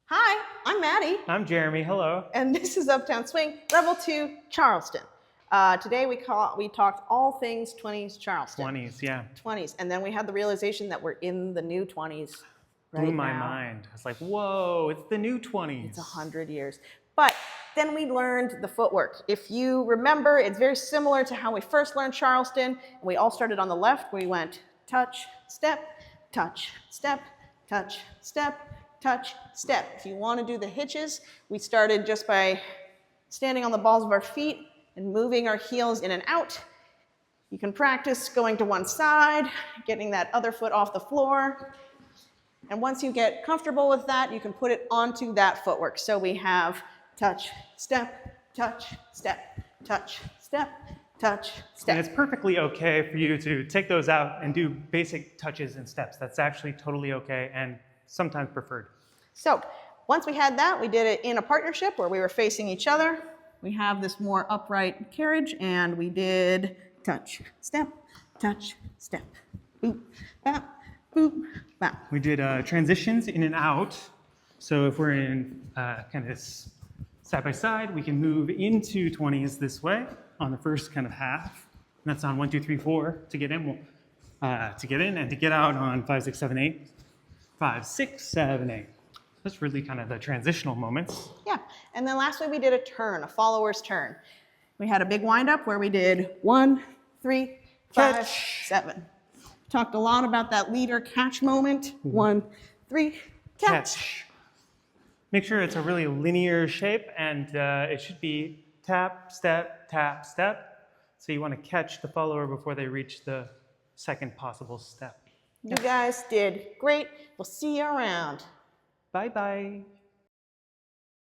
Hi, I'm Maddie. I'm Jeremy. Hello. And this is Uptown Swing, Level 2, Charleston. Today we talked all things 20s Charleston. 20s, yeah. 20s. And then we had the realization that we're in the new 20s right Blew my now. mind. I was like, whoa, it's the new 20s. It's 100 years. But then we learned the footwork. If you remember, it's very similar to how we first learned Charleston. We all started on the left. We went touch, step, touch, step, touch, step, touch, step. If you want to do the hitches, we started just by standing on the balls of our feet and moving our heels in and out. You can practice going to one side, getting that other foot off the floor. And once you get comfortable with that, you can put it onto that footwork. So we have touch, step, touch, step, touch, step, touch, step. And it's perfectly okay for you to take those out and do basic touches and steps. That's actually totally okay and sometimes preferred. So once we had that, we did it in a partnership where we were facing each other. We have this more upright carriage, and we did touch, step, boop, bap, boop, bap. We did transitions in and out. So if we're in kind of side by side, we can move into 20s this way on the first kind of half. And that's on 1, 2, 3, 4 to get in, and to get out on 5, 6, 7, 8. 5, 6, 7, 8. That's really kind of the transitional moments. Yeah, and then lastly we did a turn, a follower's turn. We had a big windup where we did 1, 3, 5, Catch. 7. Talked a lot about that leader catch moment. 1, 3, catch. Make sure it's a really linear shape, and it should be tap, step, tap, step. So you want to catch the follower before they reach the second possible step. You guys did great. We'll see you around. Bye-bye.